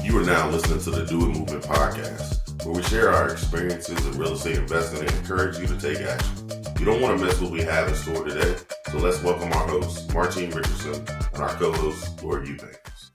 You are now listening to the Do It Movement podcast, where we share our experiences in real estate investing and encourage you to take action. You don't want to miss what we have in store today, so let's welcome our host, Martine Richardson, and our co-host, Laura Eubanks.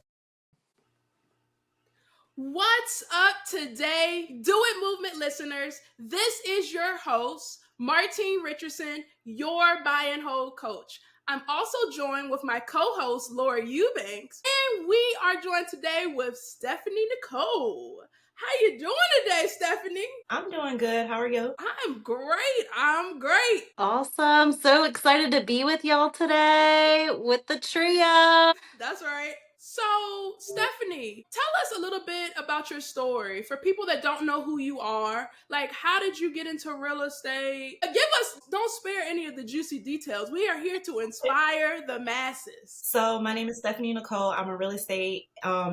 What's up today, Do It Movement listeners? This is your host, Martine Richardson, your buy and hold coach. I'm also joined with my co-host, Laura Eubanks, and we are joined today with Stephanie Nicole. How you doing today, Stephanie? I'm doing good. How are you? I'm great. Awesome. So excited to be with y'all today with the trio. That's right. So, Stephanie, tell us a little bit about your story. For people that don't know who you are, like, how did you get into real estate? Don't spare any of the juicy details. We are here to inspire the masses. So my name is Stephanie Nicole. I'm a real estate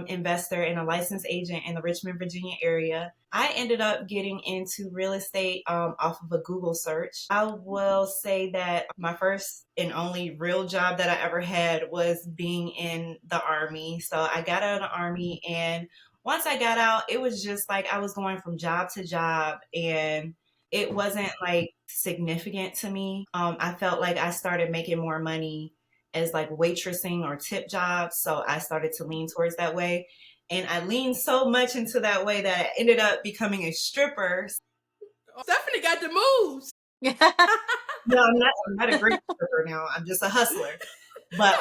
investor and a licensed agent in the Richmond, Virginia area. I ended up getting into real estate off of a Google search. I will say that my first and only real job that I ever had was being in the Army. So I got out of the Army, and once I got out, it was just like I was going from job to job, and it wasn't like significant to me. I felt like I started making more money as like waitressing or tip jobs. So I started to lean towards that way. And I leaned so much into that way that I ended up becoming a stripper. Stephanie got the moves. No, I'm not a great stripper now. I'm just a hustler. But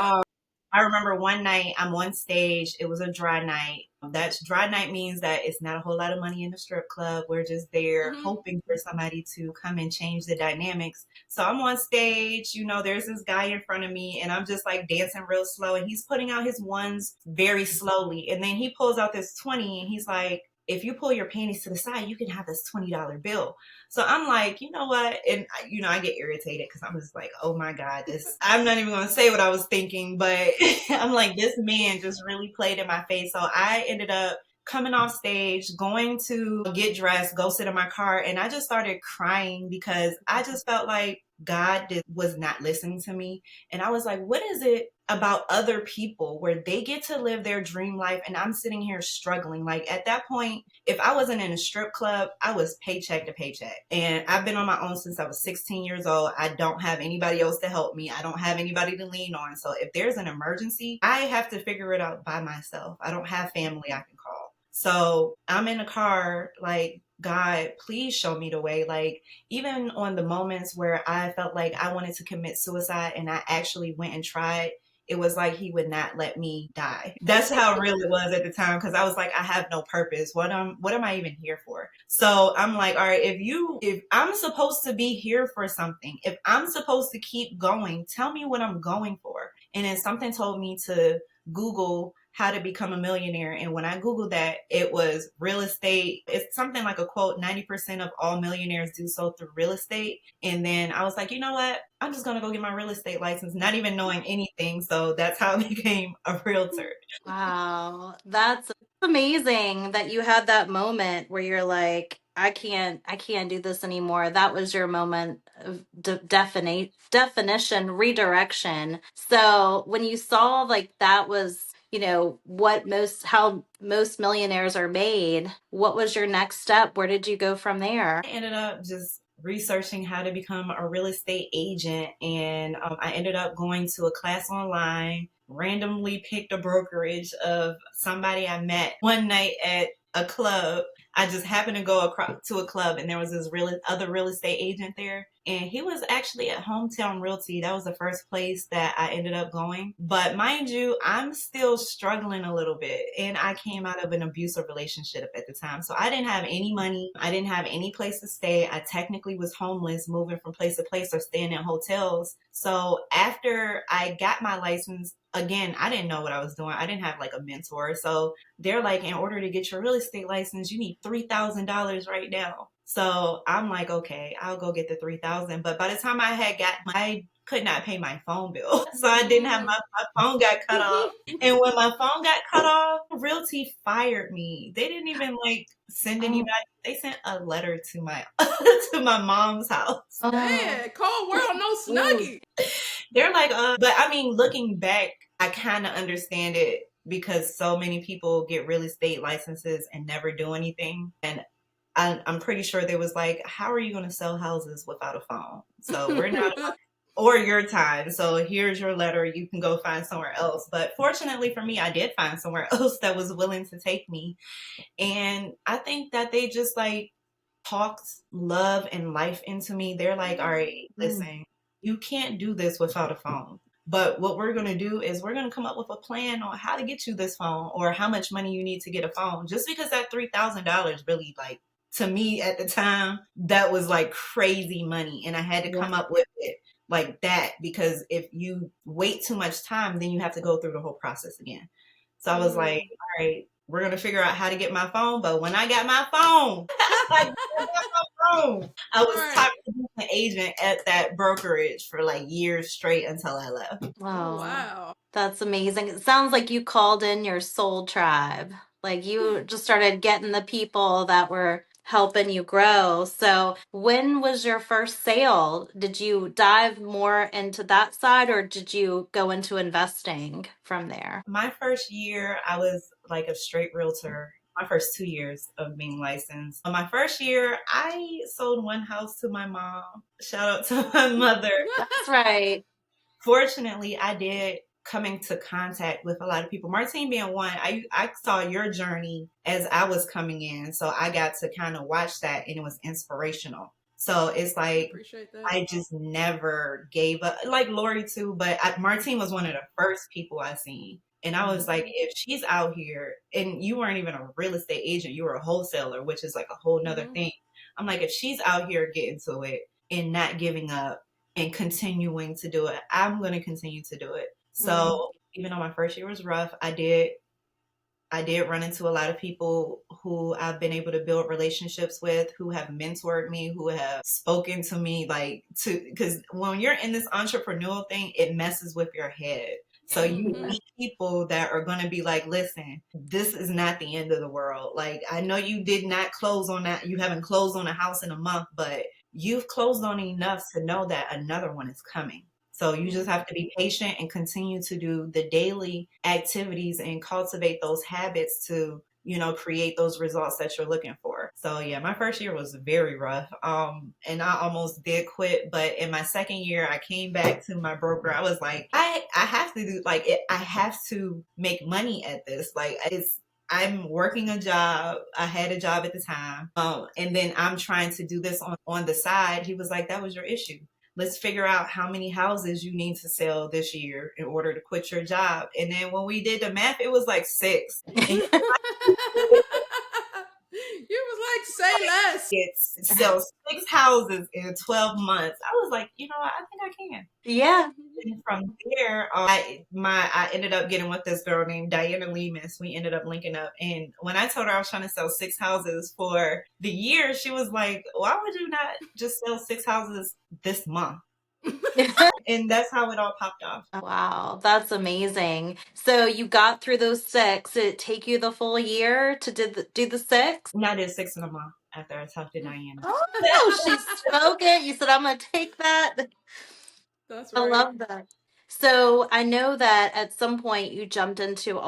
I remember one night I'm on stage. It was a dry night. That dry night means that it's not a whole lot of money in the strip club. We're just there hoping for somebody to come and change the dynamics. So I'm on stage, there's this guy in front of me, and I'm just like dancing real slow, and he's putting out his ones very slowly. And then he pulls out this 20, and he's like, if you pull your panties to the side, you can have this $20 bill. So I'm like, you know what? And, I get irritated because I'm just like, oh my God, I'm not even going to say what I was thinking, but I'm like, this man just really played in my face. So I ended up coming off stage, going to get dressed, go sit in my car. And I just started crying because I just felt like God was not listening to me. And I was like, what is it about other people where they get to live their dream life and I'm sitting here struggling? Like at that point, if I wasn't in a strip club, I was paycheck to paycheck. And I've been on my own since I was 16 years old. I don't have anybody else to help me. I don't have anybody to lean on. So if there's an emergency, I have to figure it out by myself. I don't have family I can call. So I'm in a car like, God, please show me the way. Like even on the moments where I felt like I wanted to commit suicide and I actually went and tried, it was like he would not let me die. That's how real it was at the time, because I was like, I have no purpose. What am I even here for? So I'm like, all right, if I'm supposed to be here for something, if I'm supposed to keep going, tell me what I'm going for. And then something told me to Google how to become a millionaire. And when I Googled that, it was real estate. It's something like a quote, 90% of all millionaires do so through real estate. And then I was like, you know what? I'm just going to go get my real estate license, not even knowing anything. So that's how I became a realtor. Wow. That's amazing that you had that moment where you're like, I can't do this anymore. That was your moment of definition, redirection. So when you saw like that was, how most millionaires are made, what was your next step? Where did you go from there? I ended up just researching how to become a real estate agent. And I ended up going to a class online, randomly picked a brokerage of somebody I met one night at a club. I just happened to go across to a club, and there was this other real estate agent there. And he was actually at Hometown Realty. That was the first place that I ended up going. But mind you, I'm still struggling a little bit. And I came out of an abusive relationship at the time. So I didn't have any money. I didn't have any place to stay. I technically was homeless, moving from place to place or staying in hotels. So after I got my license, again, I didn't know what I was doing. I didn't have like a mentor. So they're like, in order to get your real estate license, you need $3,000 right now. So I'm like, okay, I'll go get the $3,000. But by the time I could not pay my phone bill. So I didn't have my phone got cut off. And when my phone got cut off, Realty fired me. They didn't even like send anybody. They sent a letter to my to my mom's house. Yeah, cold world, no snuggie. They're like, but I mean, looking back, I kind of understand it because so many people get real estate licenses and never do anything. And I'm pretty sure they was like, how are you going to sell houses without a phone? So we're not, or your time. So here's your letter. You can go find somewhere else. But fortunately for me, I did find somewhere else that was willing to take me. And I think that they just like talked love and life into me. They're like, all right, listen, you can't do this without a phone. But what we're going to do is we're going to come up with a plan on how to get you this phone or how much money you need to get a phone. Just because that $3,000 really, like, to me at the time, that was like crazy money. And I had to come up with it like that, because if you wait too much time, then you have to go through the whole process again. So I was like, all right, we're going to figure out how to get my phone. But when I got my phone, I was top producing agent at that brokerage for like years straight until I left. Oh, wow. That's amazing. It sounds like you called in your soul tribe. Like you just started getting the people that were helping you grow. So when was your first sale? Did you dive more into that side or did you go into investing from there? My first year, I was like a straight realtor. My first 2 years of being licensed. My first year, I sold one house to my mom. Shout out to my mother. That's right. Fortunately, I did come into contact with a lot of people. Martine being one, I saw your journey as I was coming in. So I got to kind of watch that and it was inspirational. So it's like, I just never gave up. Like Lori too, but Martine was one of the first people I seen. And I was like, if she's out here and you weren't even a real estate agent, you were a wholesaler, which is like a whole nother thing. I'm like, if she's out here getting to it and not giving up and continuing to do it, I'm going to continue to do it. So even though my first year was rough, I did run into a lot of people who I've been able to build relationships with, who have mentored me, who have spoken to me, because when you're in this entrepreneurial thing, it messes with your head. So you meet people that are going to be like, listen, this is not the end of the world. Like, I know you did not close on that. You haven't closed on a house in a month, but you've closed on enough to know that another one is coming. So you just have to be patient and continue to do the daily activities and cultivate those habits to, create those results that you're looking for. So yeah, my first year was very rough. And I almost did quit, but in my second year, I came back to my broker. I was like, I have to do I have to make money at this. I'm working a job. I had a job at the time. And then I'm trying to do this on the side. He was like, that was your issue. Let's figure out how many houses you need to sell this year in order to quit your job. And then when we did the math, it was like 6. And you was like, say less. Sell 6 houses in 12 months. I was like, you know what? I think I can. Yeah. And from there, I ended up getting with this girl named Diana Lemus. We ended up linking up. And when I told her I was trying to sell 6 houses for the year, she was like, why would you not just sell 6 houses this month? And that's how it all popped off. Wow, that's amazing. So you got through those 6. Did it take you the full year to do the 6? No, I did 6 in a month after I talked to Diana. Oh, she spoke it. You said, I'm going to take that. That's right. I love that. So I know that at some point you jumped into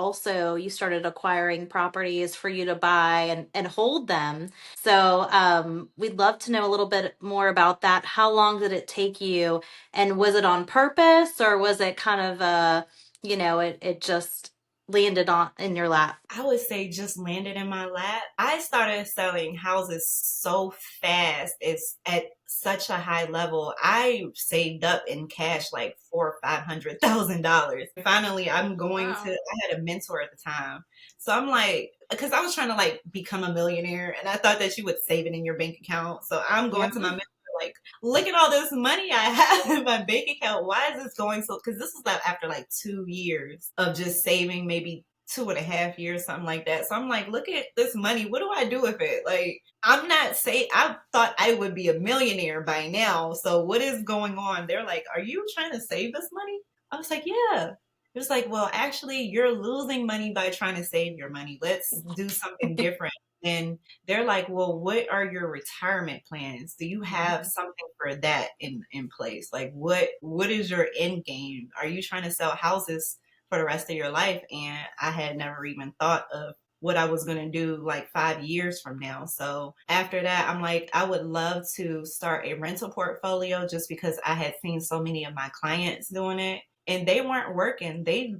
you started acquiring properties for you to buy and hold them. So we'd love to know a little bit more about that. How long did it take you? And was it on purpose or was it kind of it just landed in your lap? I would say just landed in my lap. I started selling houses so fast. It's at such a high level. I saved up in cash like $400,000 or $500,000. Finally, I had a mentor at the time. So I'm like, because I was trying to like become a millionaire and I thought that you would save it in your bank account. So I'm going to my mentor like, look at all this money I have in my bank account. Why is this going so? Because this was like after like 2 years of just saving, maybe 2.5 years, something like that. So I'm like, look at this money. What do I do with it? Like, I thought I would be a millionaire by now. So what is going on? They're like, are you trying to save this money? I was like, yeah. It was like, well, actually, you're losing money by trying to save your money. Let's do something different. And they're like, well, what are your retirement plans? Do you have something for that in place? Like, what is your end game? Are you trying to sell houses for the rest of your life. And I had never even thought of what I was going to do like 5 years from now. So after that, I'm like, I would love to start a rental portfolio just because I had seen so many of my clients doing it and they weren't working. They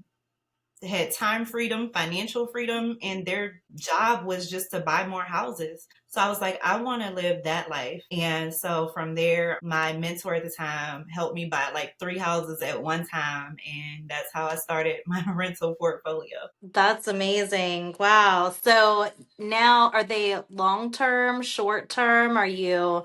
had time freedom, financial freedom, and their job was just to buy more houses. So I was like, I want to live that life. And so from there, my mentor at the time helped me buy like 3 houses at one time. And that's how I started my rental portfolio. That's amazing. Wow. So now are they long term, short term? Are you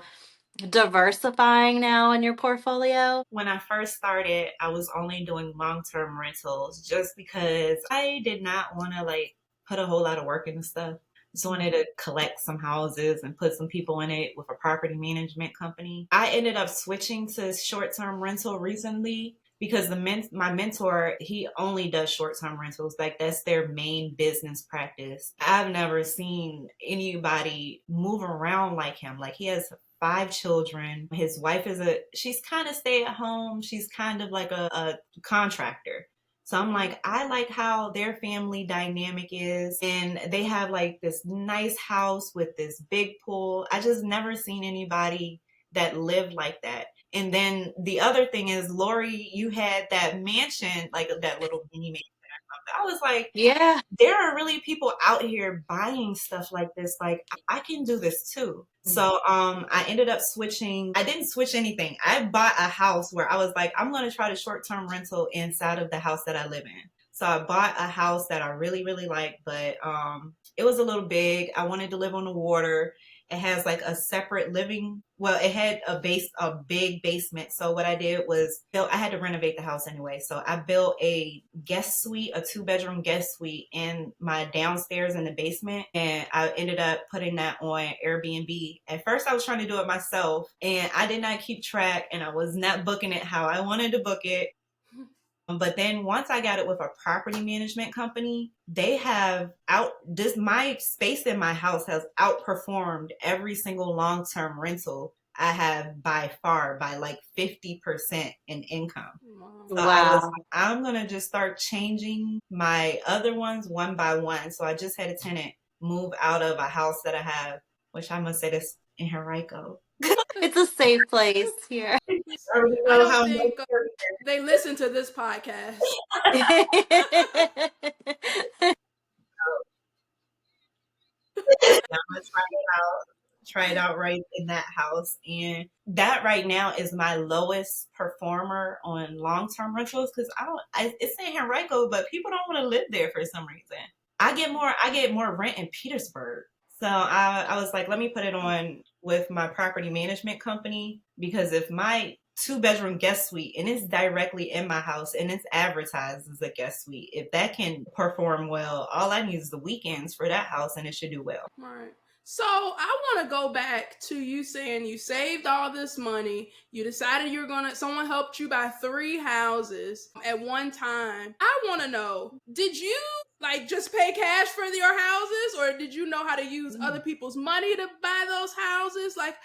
diversifying now in your portfolio? When I first started, I was only doing long-term rentals just because I did not want to like put a whole lot of work into stuff. Just wanted to collect some houses and put some people in it with a property management company. I ended up switching to short-term rental recently because my mentor, he only does short-term rentals. Like that's their main business practice. I've never seen anybody move around like him. Like he has 5 children. His wife she's kind of stay at home. She's kind of like a contractor. So I'm like, I like how their family dynamic is. And they have like this nice house with this big pool. I just never seen anybody that lived like that. And then the other thing is, Lori, you had that mansion, like that little mini mansion. I was like, Yeah. there are really people out here buying stuff like this. Like I can do this too. So I ended up switching. I didn't switch anything. I bought a house where I was like, I'm going to try the short-term rental inside of the house that I live in. So I bought a house that I really, really liked, but it was a little big. I wanted to live on the water. It has like a separate living. Well, it had a big basement. So what I did was I had to renovate the house anyway. So I built a guest suite, a 2-bedroom guest suite in my downstairs in the basement. And I ended up putting that on Airbnb. At first I was trying to do it myself and I did not keep track and I was not booking it how I wanted to book it. But then once I got it with a property management company, they have my space in my house has outperformed every single long-term rental I have by far by like 50% in income. So Wow. I'm going to just start changing my other ones one by one. So I just had a tenant move out of a house that I have, which I must say this in Henrico. It's a safe place here. I don't think they listen to this podcast. I'm gonna try it out right in that house. And that right now is my lowest performer on long-term rentals because it's in Henrico, but people don't want to live there for some reason. I get more rent in Petersburg. So I was like, let me put it on with my property management company because if my 2-bedroom guest suite and it's directly in my house and it's advertised as a guest suite, if that can perform well, all I need is the weekends for that house and it should do well. Right. So I want to go back to you saying you saved all this money. You decided someone helped you buy 3 houses at one time. I want to know, did you like just pay cash for your houses or did you know how to use other people's money to buy those houses? Like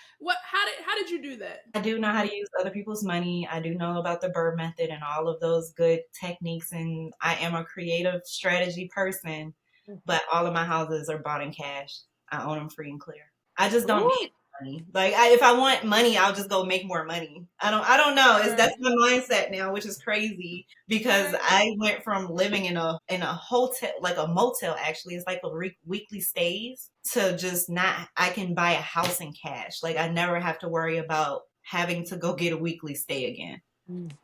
how did you do that? I do know how to use other people's money. I do know about the Bird method and all of those good techniques. And I am a creative strategy person, but all of my houses are bought in cash. I own them free and clear. I just don't need money. Like if I want money, I'll just go make more money. I don't know. That's my mindset now, which is crazy because I went from living in a hotel, like a motel actually. It's like a weekly stays to just I can buy a house in cash. Like I never have to worry about having to go get a weekly stay again.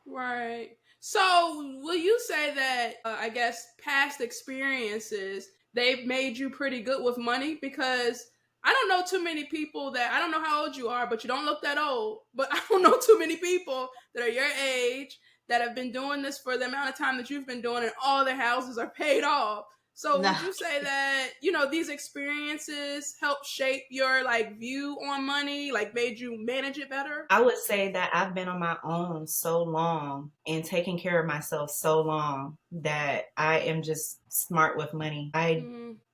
Right. So will you say that, I guess, past experiences, they've made you pretty good with money? Because I don't know too many people I don't know how old you are, but you don't look that old. But I don't know too many people that are your age that have been doing this for the amount of time that you've been doing and all their houses are paid off. So would you say that, these experiences help shape your view on money, made you manage it better? I would say that I've been on my own so long and taking care of myself so long that I am just smart with money. I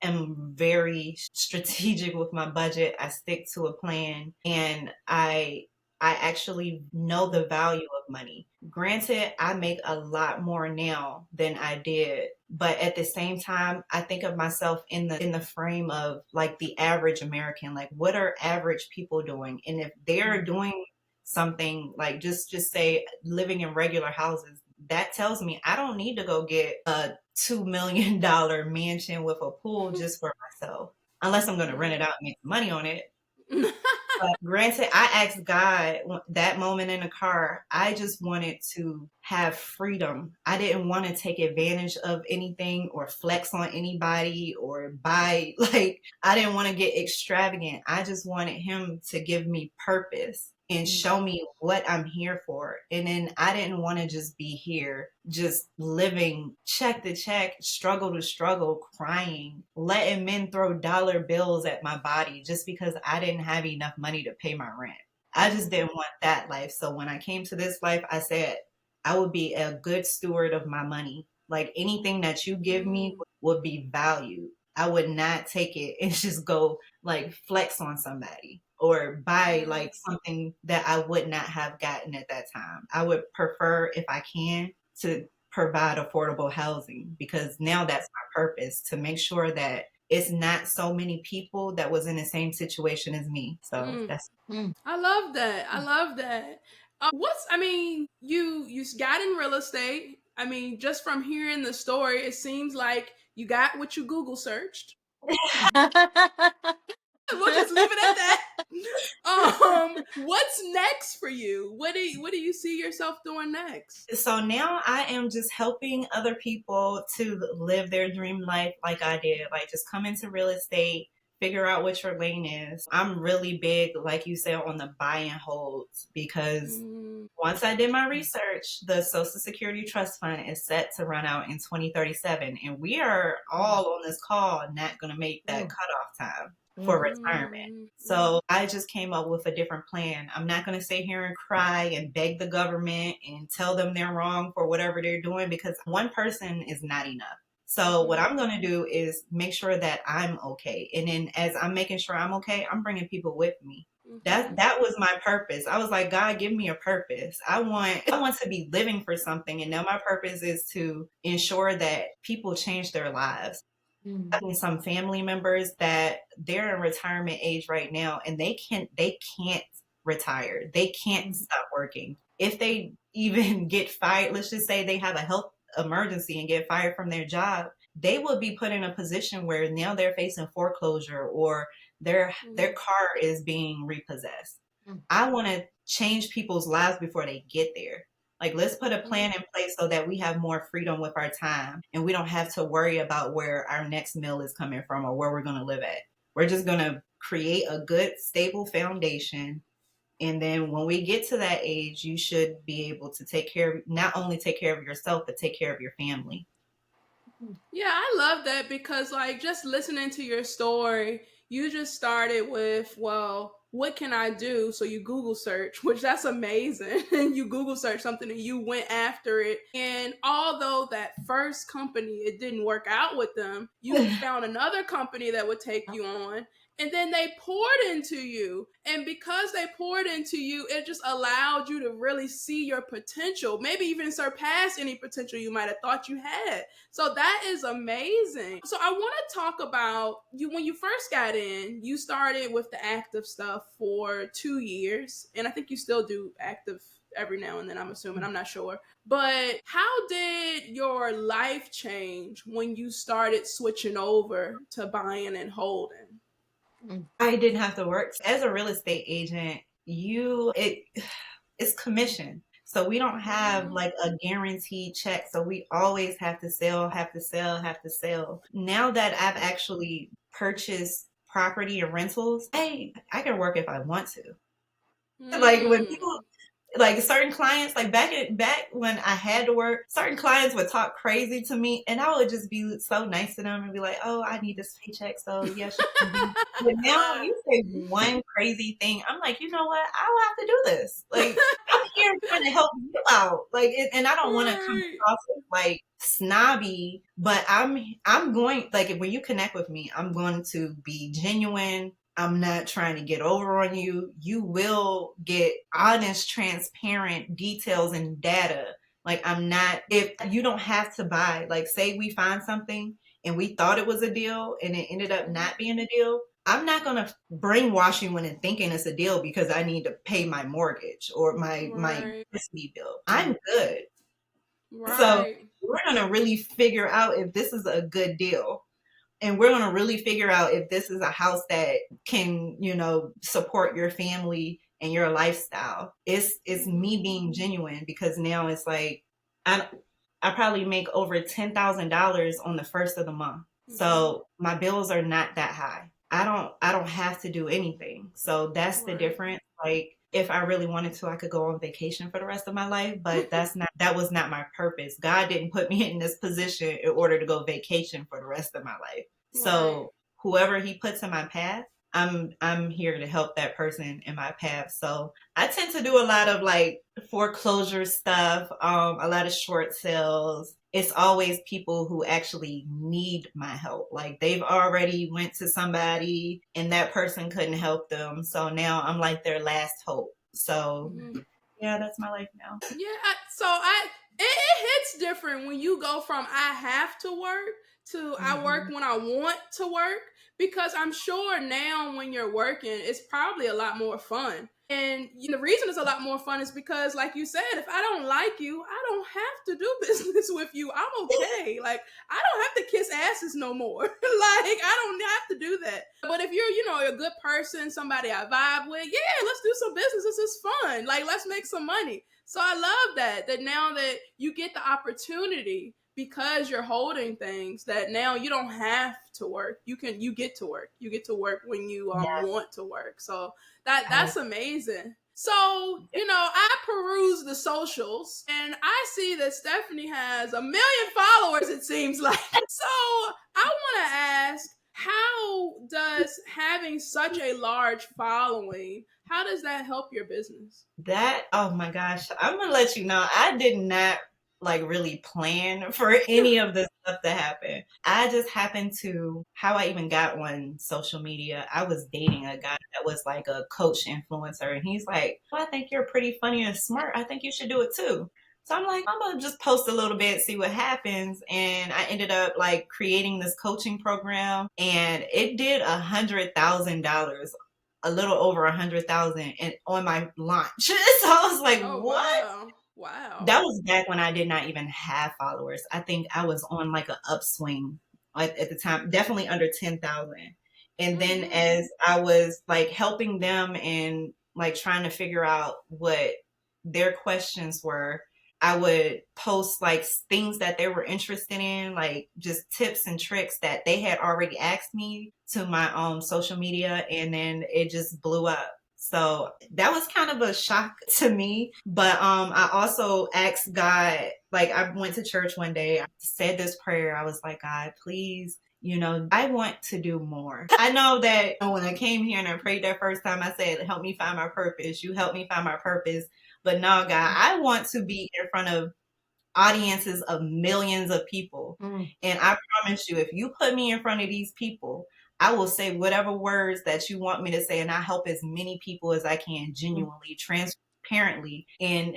am very strategic with my budget. I stick to a plan and I I actually know the value of money. Granted, I make a lot more now than I did, but at the same time, I think of myself in the frame of like the average American. Like, what are average people doing? And if they're doing something like just say living in regular houses, that tells me I don't need to go get a $2 million mansion with a pool just for myself, unless I'm going to rent it out and make money on it. But granted, I asked God that moment in the car, I just wanted to have freedom. I didn't want to take advantage of anything or flex on anybody or buy, like, I didn't want to get extravagant. I just wanted Him to give me purpose and show me what I'm here for. And then I didn't want to just be here, just living check to check, struggle to struggle, crying, letting men throw dollar bills at my body just because I didn't have enough money to pay my rent. I just didn't want that life. So when I came to this life, I said I would be a good steward of my money. Like anything that you give me would be valued. I would not take it and just go like flex on somebody or buy like something that I would not have gotten at that time. I would prefer, if I can, to provide affordable housing, because now that's my purpose, to make sure that it's not so many people that was in the same situation as me. So that's. I love that. I love that. You got in real estate. I mean, just from hearing the story, it seems like you got what you Google searched. We'll just leave it at that. What's next for you? What do you see yourself doing next? So now I am just helping other people to live their dream life like I did. Like, just come into real estate, figure out what your lane is. I'm really big, like you said, on the buy and holds, because once I did my research, the Social Security Trust Fund is set to run out in 2037. And we are all on this call not going to make that cutoff time for retirement. So I just came up with a different plan. I'm not going to sit here and cry and beg the government and tell them they're wrong for whatever they're doing, because one person is not enough. So what I'm going to do is make sure that I'm okay. And then as I'm making sure I'm okay, I'm bringing people with me. That was my purpose. I was like, God, give me a purpose. I want to be living for something. And now my purpose is to ensure that people change their lives. Some family members that they're in retirement age right now, and they can't retire. They can't stop working. If they even get fired, let's just say they have a health emergency and get fired from their job, they will be put in a position where now they're facing foreclosure, or their car is being repossessed. I want to change people's lives before they get there. Like, let's put a plan in place so that we have more freedom with our time and we don't have to worry about where our next meal is coming from or where we're going to live at. We're just going to create a good, stable foundation. And then when we get to that age, you should be able to not only take care of yourself, but take care of your family. Yeah, I love that, because like just listening to your story, you just started with, well, what can I do? So you Google search, which that's amazing. And you Google search something and you went after it. And although that first company, it didn't work out with them, you found another company that would take you on. And then they poured into you. And because they poured into you, it just allowed you to really see your potential, maybe even surpass any potential you might have thought you had. So that is amazing. So I want to talk about you. When you first got in, you started with the active stuff for 2 years. And I think you still do active every now and then, I'm assuming. I'm not sure. But how did your life change when you started switching over to buying and holding? I didn't have to work. As a real estate agent, it's commission. So we don't have like a guaranteed check. So we always have to sell. Now that I've actually purchased property and rentals, I can work if I want to. Like when people, like certain clients, like back when I had to work, certain clients would talk crazy to me, and I would just be so nice to them and be like, "Oh, I need this paycheck, so yes." But now you say one crazy thing, I'm like, you know what? I will have to do this. Like, I'm here trying to help you out. Like, and I don't want to come across as like snobby, but I'm going, like, when you connect with me, I'm going to be genuine. I'm not trying to get over on you. You will get honest, transparent details and data. Like, I'm not, if you don't have to buy, like, say we find something and we thought it was a deal and it ended up not being a deal, I'm not going to brainwash you into thinking it's a deal because I need to pay my mortgage or my electricity bill. I'm good. So we're going to really figure out if this is a good deal. And we're going to really figure out if this is a house that can, you know, support your family and your lifestyle. It's me being genuine, because now it's like I probably make over $10,000 on the first of the month. So my bills are not that high. I don't have to do anything. So that's the difference. Like, if I really wanted to, I could go on vacation for the rest of my life, but that was not my purpose. God didn't put me in this position in order to go vacation for the rest of my life. So whoever he puts in my path, I'm here to help that person in my path. So I tend to do a lot of like foreclosure stuff, a lot of short sales. It's always people who actually need my help. Like, they've already went to somebody and that person couldn't help them. So now I'm like their last hope. So yeah, that's my life now. Yeah. It hits different when you go from I have to work to I work when I want to work, because I'm sure now when you're working, it's probably a lot more fun. And the reason it's a lot more fun is because, like you said, if I don't like you, I don't have to do business with you. I'm okay. Like, I don't have to kiss asses no more. Like, I don't have to do that. But if you're, a good person, somebody I vibe with, yeah, let's do some business. This is fun. Like, let's make some money. So I love that now that you get the opportunity, because you're holding things, that now you don't have to work. You get to work. You get to work when you want to work. So that's amazing. So, I peruse the socials and I see that Stephanie has 1 million followers, it seems like. So I want to ask, how does having such a large following, how does that help your business? Oh my gosh, I'm going to let you know, I did not really plan for any of this stuff to happen. I just happened to, how I even got on social media, I was dating a guy that was like a coach influencer, and he's like, well, I think you're pretty funny and smart. I think you should do it too. So I'm like, I'm going to just post a little bit, see what happens. And I ended up creating this coaching program, and it did $100,000, a little over 100,000 and on my launch. So I was like, what? Wow. That was back when I did not even have followers. I think I was on an upswing at the time, definitely under 10,000. And then as I was helping them and trying to figure out what their questions were, I would post things that they were interested in, just tips and tricks that they had already asked me to my social media, and then it just blew up. So that was kind of a shock to me. But I also asked God, I went to church one day, I said this prayer. I was like, God, please, I want to do more. I know that when I came here and I prayed that first time, I said, help me find my purpose. You helped me find my purpose. But no, God, I want to be in front of audiences of millions of people. And I promise you, if you put me in front of these people, I will say whatever words that you want me to say, and I help as many people as I can, genuinely, transparently. And,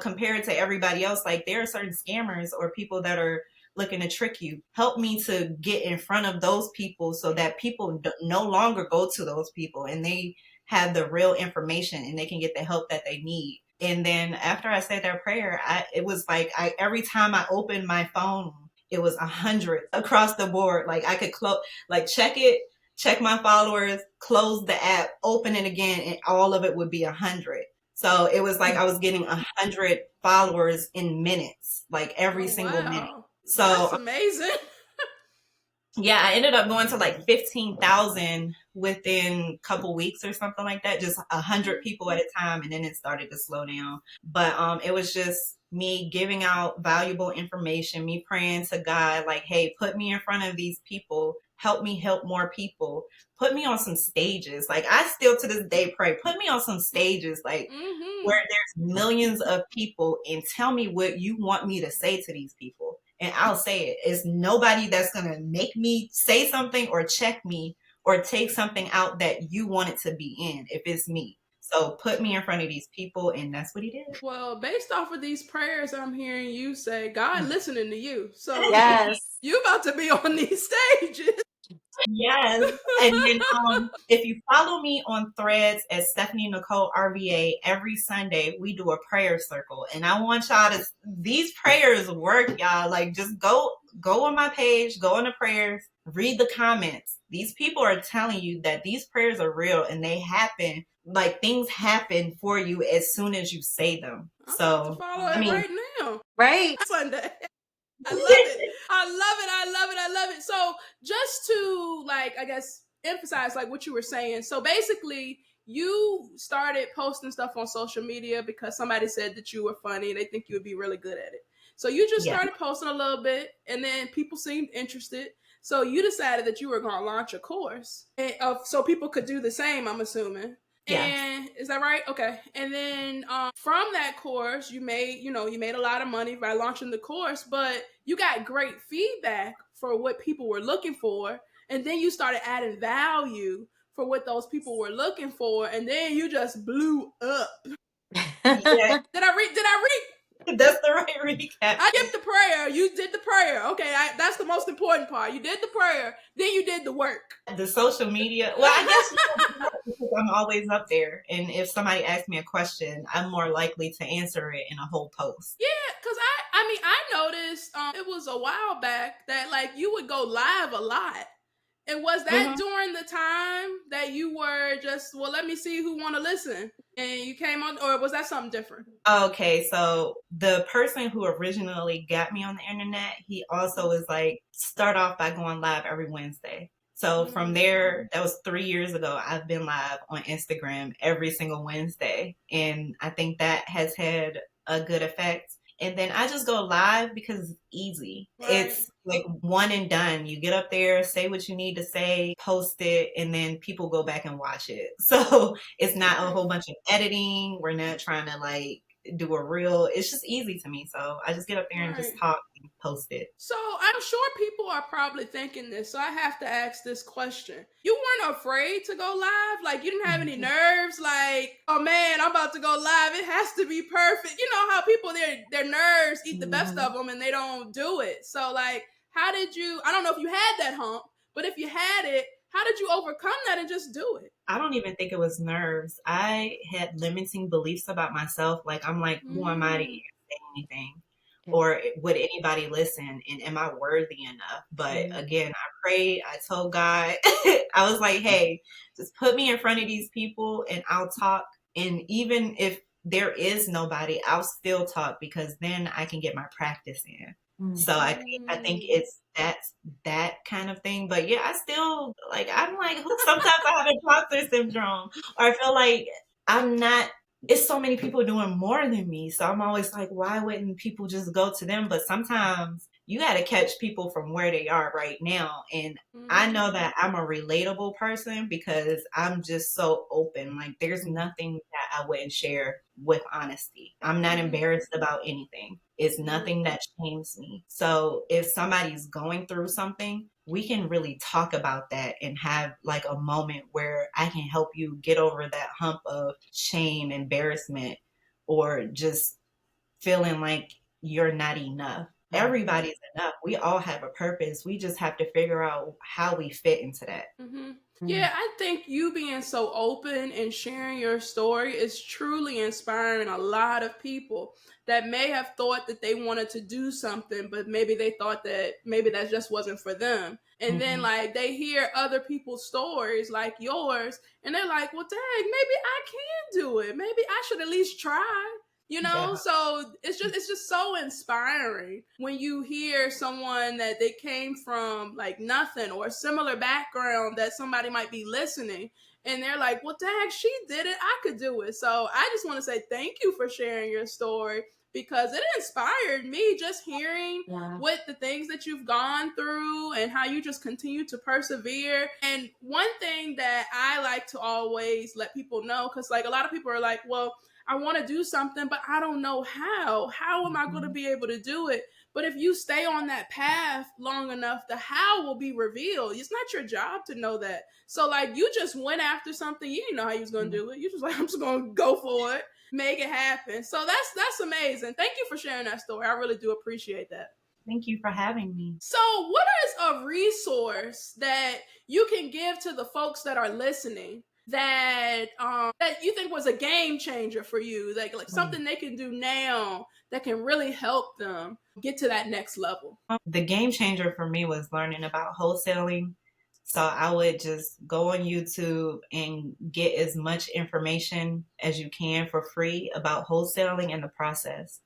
compared to everybody else, there are certain scammers or people that are looking to trick you. Help me to get in front of those people so that people no longer go to those people and they have the real information and they can get the help that they need. And then after I said that prayer, it was every time I opened my phone, it was 100 across the board. I could check my followers, close the app, open it again, and all of it would be 100. So it was I was getting 100 followers in minutes, every single minute. So that's amazing. Yeah, I ended up going to 15,000 within a couple weeks or something like that, just 100 people at a time. And then it started to slow down. But it was just me giving out valuable information, me praying to God, hey, put me in front of these people, help me help more people, put me on some stages. I still to this day pray, put me on some stages, where there's millions of people, and tell me what you want me to say to these people. And I'll say it. It's nobody that's going to make me say something or check me or take something out that you want it to be in if it's me. So put me in front of these people, and that's what he did. Well, based off of these prayers, I'm hearing you say, God listening to you. So Yes. you about to be on these stages. Yes. And then if you follow me on Threads at Stephanie Nicole RVA, every Sunday we do a prayer circle. And I want y'all to, these prayers work, y'all. Like, just go on my page, go on the prayers, read the comments. These people are telling you that these prayers are real and they happen. Like, things happen for you as soon as you say them. To follow I it mean, right now. Right. Sunday. I love it. I love it. I love it. I love it. So just to like, I guess, emphasize like what you were saying. So basically you started posting stuff on social media because somebody said that you were funny and they think you would be really good at it. So you just started posting a little bit and then people seemed interested. So you decided that you were going to launch a course so people could do the same, I'm assuming. Yes. And is that right? Okay. And then from that course, you made a lot of money by launching the course, but you got great feedback for what people were looking for. And then you started adding value for what those people were looking for. And then you just blew up. Yeah. Did I read? That's the right recap. I did the prayer. You did the prayer. Okay, that's the most important part. You did the prayer. Then you did the work. The social media. Well, I guess because I'm always up there. And if somebody asks me a question, I'm more likely to answer it in a whole post. Yeah, because I noticed it was a while back that like you would go live a lot. And was that during the time that you were just, well, let me see who want to listen? And you came on, or was that something different? Okay, so the person who originally got me on the internet, he also was like, start off by going live every Wednesday. So from there, that was 3 years ago, I've been live on Instagram every single Wednesday. And I think that has had a good effect. And then I just go live because it's easy. Right. It's like one and done. You get up there, say what you need to say, post it, and then people go back and watch it. So it's not a whole bunch of editing. We're not trying to like do a reel. It's just easy to me. So I just get up there and just talk and post it. So I'm sure people are probably thinking this. So I have to ask this question. You weren't afraid to go live? Like you didn't have any nerves? Like, oh man, I'm about to go live. It has to be perfect. You know how people, their nerves eat the best of them and they don't do it. So like, how did you, I don't know if you had that hump, but if you had it, how did you overcome that and just do it? I don't even think it was nerves. I had limiting beliefs about myself. Like, I'm like, who am I to even say anything? Or would anybody listen? And am I worthy enough? But again, I prayed. I told God, I was like, hey, just put me in front of these people and I'll talk. And even if there is nobody, I'll still talk because then I can get my practice in. So I think it's that kind of thing. But yeah, I still like, I'm like, sometimes I have imposter syndrome, or I feel like I'm not, it's so many people doing more than me. So I'm always like, why wouldn't people just go to them? But sometimes you got to catch people from where they are right now. And I know that I'm a relatable person because I'm just so open. Like there's nothing that I wouldn't share with honesty. I'm not embarrassed about anything. It's nothing that shames me. So if somebody's going through something, we can really talk about that and have like a moment where I can help you get over that hump of shame, embarrassment, or just feeling like you're not enough. Everybody's enough. We all have a purpose. We just have to figure out how we fit into that. Yeah, I think you being so open and sharing your story is truly inspiring a lot of people that may have thought that they wanted to do something, but maybe they thought that maybe that just wasn't for them. And then like they hear other people's stories like yours and they're like, well, dang, maybe I can do it. Maybe I should at least try. You know, so it's just so inspiring when you hear someone that they came from like nothing or a similar background that somebody might be listening and they're like, well, dang, she did it. I could do it. So I just want to say thank you for sharing your story because it inspired me just hearing what the things that you've gone through and how you just continue to persevere. And one thing that I like to always let people know, because like a lot of people are like, well, I want to do something, but I don't know how. How am I going to be able to do it? But if you stay on that path long enough, the how will be revealed. It's not your job to know that. So like you just went after something, you didn't know how you was gonna do it. You just like, I'm just gonna go for it, make it happen. So that's amazing. Thank you for sharing that story. I really do appreciate that. Thank you for having me. So what is a resource that you can give to the folks that are listening that that you think was a game changer for you, like something they can do now that can really help them get to that next level? The game changer for me was learning about wholesaling. So I would just go on YouTube and get as much information as you can for free about wholesaling and the process.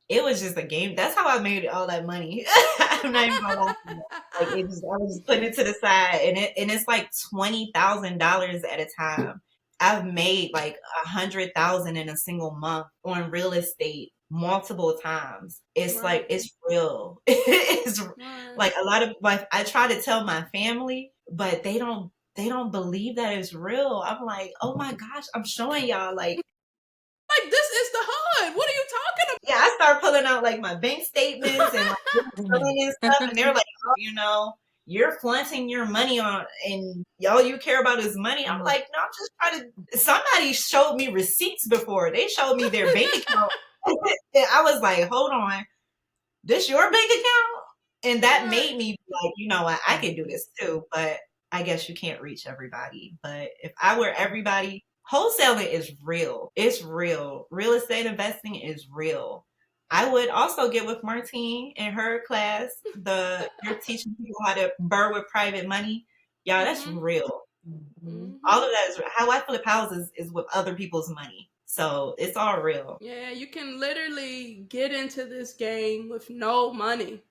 It was just a game. That's how I made all that money. I'm not even gonna lie to you. Like I was just putting it to the side, and it's like $20,000 at a time. I've made like 100,000 in a single month on real estate multiple times. It's like it's real. It's like a lot of like I try to tell my family, but they don't believe that it's real. I'm like, oh my gosh, I'm showing y'all like this is the hood. What are you talking about? Yeah, I start pulling out like my bank statements and like and stuff, and they're like, oh, you're flaunting your money on, and all you care about is money. I'm like, no, I'm just trying to. Somebody showed me receipts before. They showed me their bank account. And I was like, hold on, this your bank account? And that made me like, you know what, I can do this too. But I guess you can't reach everybody. But if I were everybody, wholesaling is real. It's real. Real estate investing is real. I would also get with Martine in her class. You're teaching people how to burr with private money. Y'all, that's real. All of that is how I flip houses is with other people's money. So it's all real. Yeah, you can literally get into this game with no money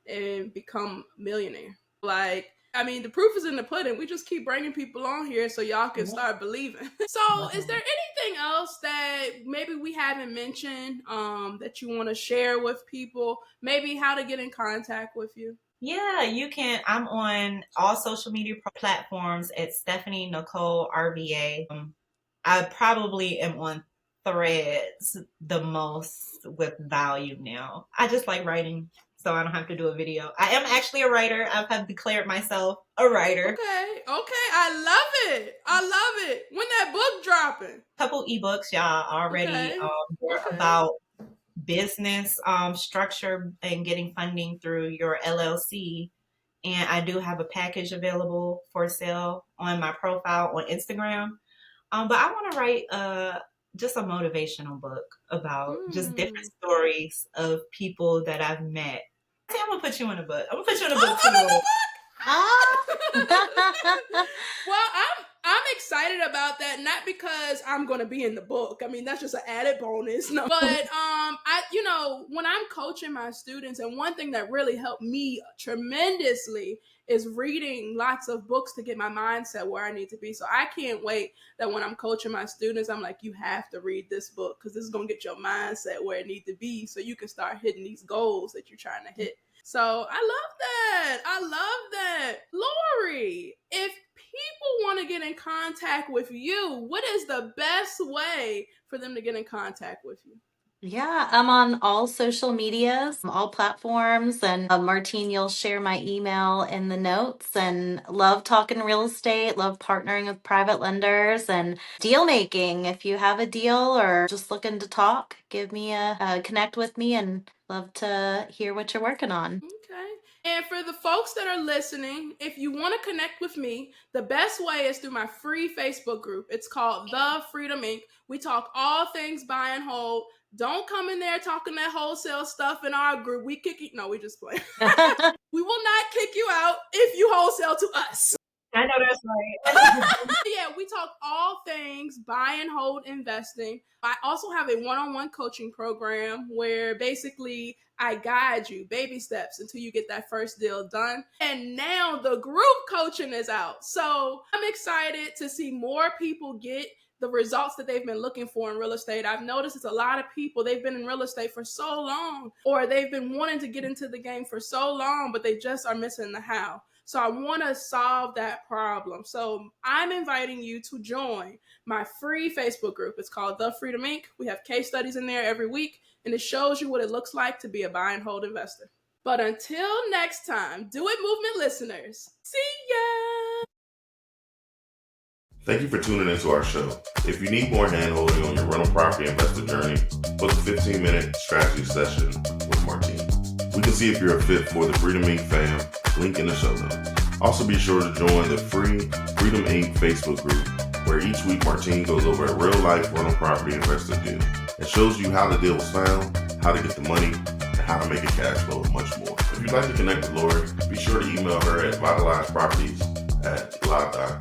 and become a millionaire. Like, I mean, the proof is in the pudding. We just keep bringing people on here so y'all can start believing. So is there anything else that maybe we haven't mentioned that you want to share with people? Maybe how to get in contact with you? Yeah, you can. I'm on all social media platforms at Stephanie Nicole RVA. I probably am on Threads the most with value now. I just like writing, so I don't have to do a video. I am actually a writer. I have declared myself a writer. Okay, I love it. When that book dropping? Couple ebooks, y'all, already. About business structure and getting funding through your LLC. And I do have a package available for sale on my profile on Instagram. But I want to write just a motivational book about just different stories of people that I've met. See, I'm gonna put you in a book. I'm gonna put you in a book too. Well, I'm excited about that, not because I'm going to be in the book. I mean, that's just an added bonus. No. But when I'm coaching my students, and one thing that really helped me tremendously is reading lots of books to get my mindset where I need to be. So I can't wait that when I'm coaching my students, I'm like, you have to read this book because this is going to get your mindset where it needs to be so you can start hitting these goals that you're trying to hit. So I love that. Lori, if people want to get in contact with you, what is the best way for them to get in contact with you? Yeah, I'm on all social medias, all platforms, and Martine, you'll share my email in the notes. And love talking real estate, love partnering with private lenders and deal making. If you have a deal or just looking to talk, give me connect with me, and love to hear what you're working on. Okay. And for the folks that are listening, if you want to connect with me, the best way is through my free Facebook group. It's called The Freedom Inc. We talk all things buy and hold. Don't come in there talking that wholesale stuff in our group. We kick you. No, we just play. We will not kick you out if you wholesale to us. I know that's right. Yeah, we talk all things buy and hold investing. I also have a one-on-one coaching program where basically I guide you baby steps until you get that first deal done. And now the group coaching is out. So I'm excited to see more people get the results that they've been looking for in real estate. I've noticed it's a lot of people, they've been in real estate for so long, or they've been wanting to get into the game for so long, but they just are missing the how. So I want to solve that problem. So I'm inviting you to join my free Facebook group. It's called The Freedom Inc. We have case studies in there every week. and it shows you what it looks like to be a buy and hold investor. But until next time, Do It Movement listeners, see ya! Thank you for tuning into our show. If you need more hand-holding on your rental property investor journey, book a 15-minute strategy session with Martine. We can see if you're a fit for the Freedom Inc. fam, link in the show notes. Also be sure to join the free Freedom Inc. Facebook group, where each week Martine goes over a real-life rental property investor deal and shows you how the deal was found, how to get the money, and how to make a cash flow and much more. If you'd like to connect with Lori, be sure to email her at vitalizeproperties@live.com.